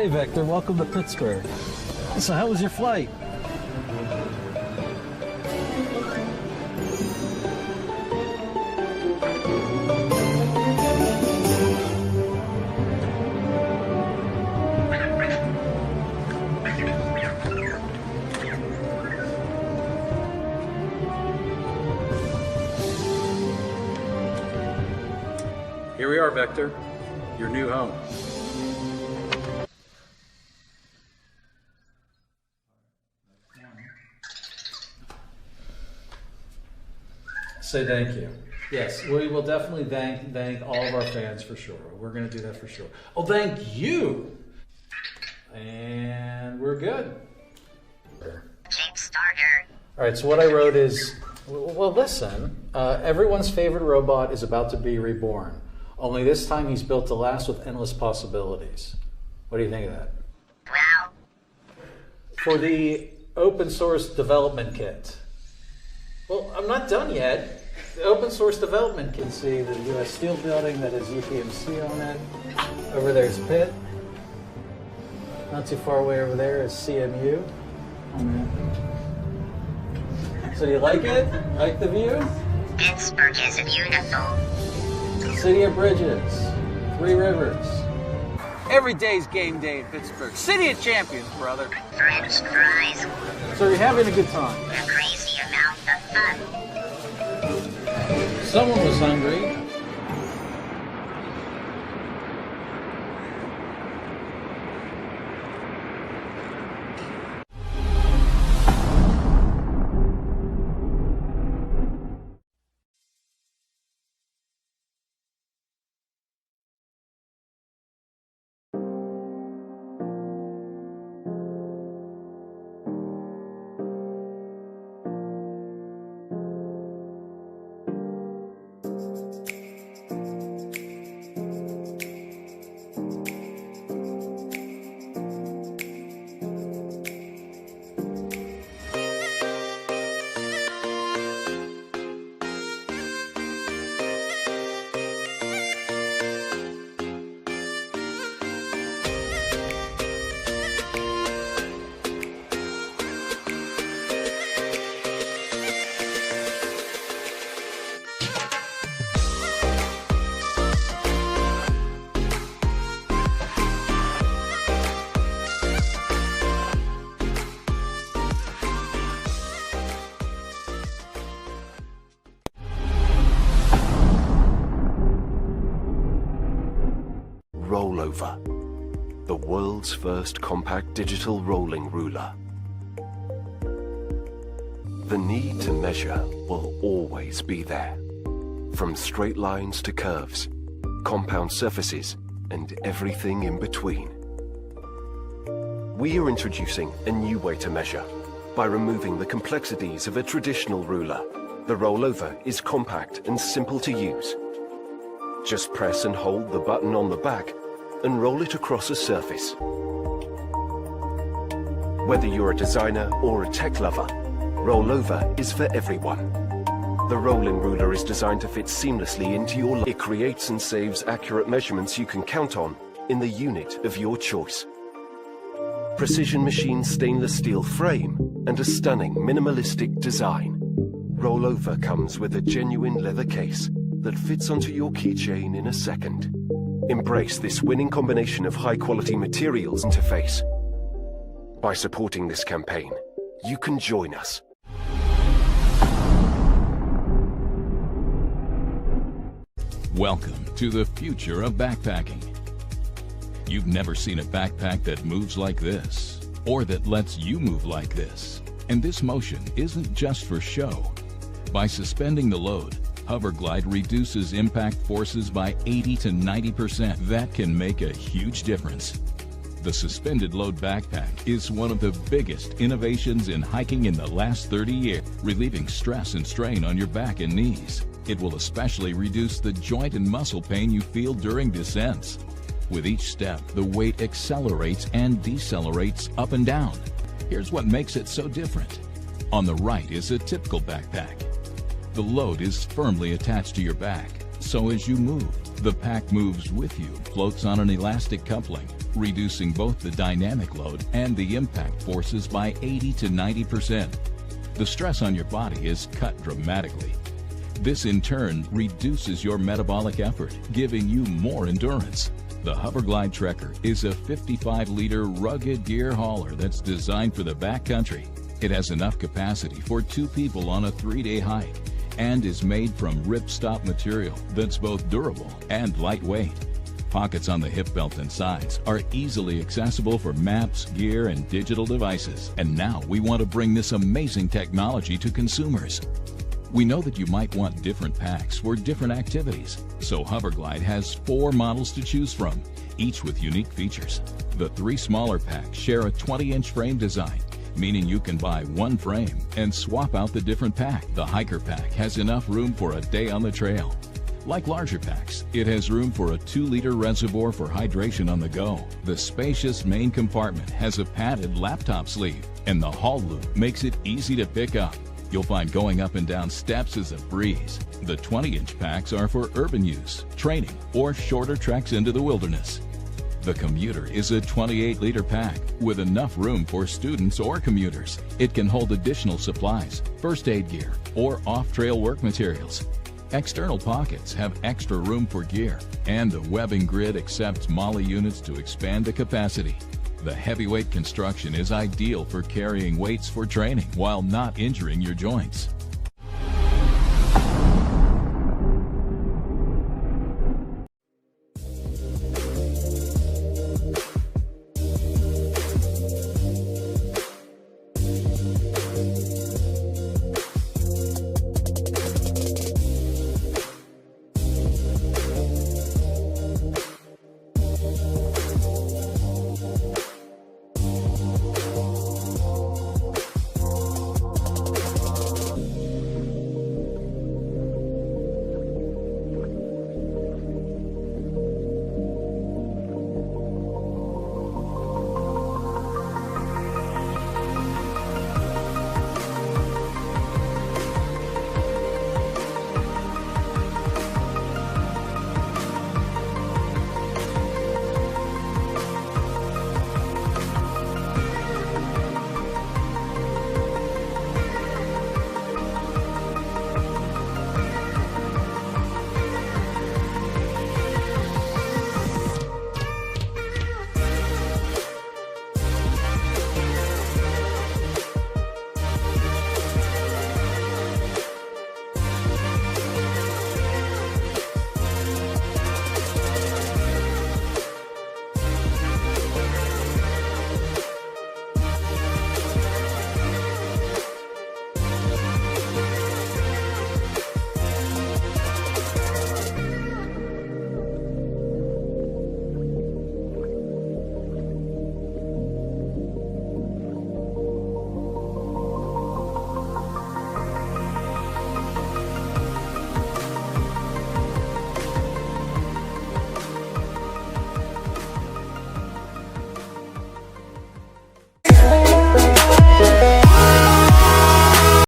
Hey Victor, welcome to Pittsburgh. So how was your flight? Here we are, Vector, your new home. Say thank you. Yes, we will definitely thank all of our fans for sure. We're going to do that for sure. Oh, thank you. And we're good. Kickstarter. All right, so what I wrote is, well, listen, everyone's favorite robot is about to be reborn. Only this time he's built to last with endless possibilities. What do you think of that? Wow. For the open source development kit. Well, I'm not done yet. The open source development kit, see the US Steel building that has UPMC on it. Over there's Pitt. Not too far away over there is CMU. Oh man. So do you like it? Like the view? Pittsburgh is beautiful. City of Bridges, Three Rivers. Every day's game day in Pittsburgh. City of Champions, brother. French fries. So you're having a good time. A crazy amount of fun. Someone was hungry. Rollover, the world's first compact digital rolling ruler. The need to measure will always be there. From straight lines to curves, compound surfaces, and everything in between. We are introducing a new way to measure by removing the complexities of a traditional ruler. The rollover is compact and simple to use. Just press and hold the button on the back and roll it across a surface. Whether you're a designer or a tech lover, rollover is for everyone. The rolling ruler is designed to fit seamlessly into your life. It creates and saves accurate measurements you can count on in the unit of your choice. Precision machined stainless steel frame and a stunning minimalistic design. Rollover comes with a genuine leather case that fits onto your keychain in a second. Embrace this winning combination of high-quality materials interface. By supporting this campaign, you can join us. Welcome to the future of backpacking. You've never seen a backpack that moves like this, or that lets you move like this. And this motion isn't just for show. By suspending the load, Hoverglide reduces impact forces by 80 to 90%. That can make a huge difference. The suspended load backpack is one of the biggest innovations in hiking in the last 30 years, relieving stress and strain on your back and knees. It will especially reduce the joint and muscle pain you feel during descents. With each step, the weight accelerates and decelerates up and down. Here's what makes it so different. On the right is a typical backpack. The load is firmly attached to your back, so as you move, the pack moves with you, floats on an elastic coupling. reducing both the dynamic load and the impact forces by 80 to 90%. The stress on your body is cut dramatically. This in turn reduces your metabolic effort, giving you more endurance. The Hoverglide Trekker is a 55-liter rugged gear hauler that's designed for the backcountry. It has enough capacity for 2 people on a 3-day hike and is made from ripstop material that's both durable and lightweight. Pockets on the hip belt and sides are easily accessible for maps, gear, and digital devices. And now we want to bring this amazing technology to consumers. We know that you might want different packs for different activities, so Hoverglide has 4 models to choose from, each with unique features. The 3 smaller packs share a 20-inch frame design, meaning you can buy one frame and swap out the different pack. The Hiker Pack has enough room for a day on the trail. Like larger packs, it has room for a 2-liter reservoir for hydration on the go. The spacious main compartment has a padded laptop sleeve, and the haul loop makes it easy to pick up. You'll find going up and down steps is a breeze. The 20-inch packs are for urban use, training, or shorter treks into the wilderness. The Commuter is a 28-liter pack with enough room for students or commuters. It can hold additional supplies, first aid gear, or off-trail work materials. External pockets have extra room for gear, and the webbing grid accepts MOLLE units to expand the capacity. The heavyweight construction is ideal for carrying weights for training while not injuring your joints.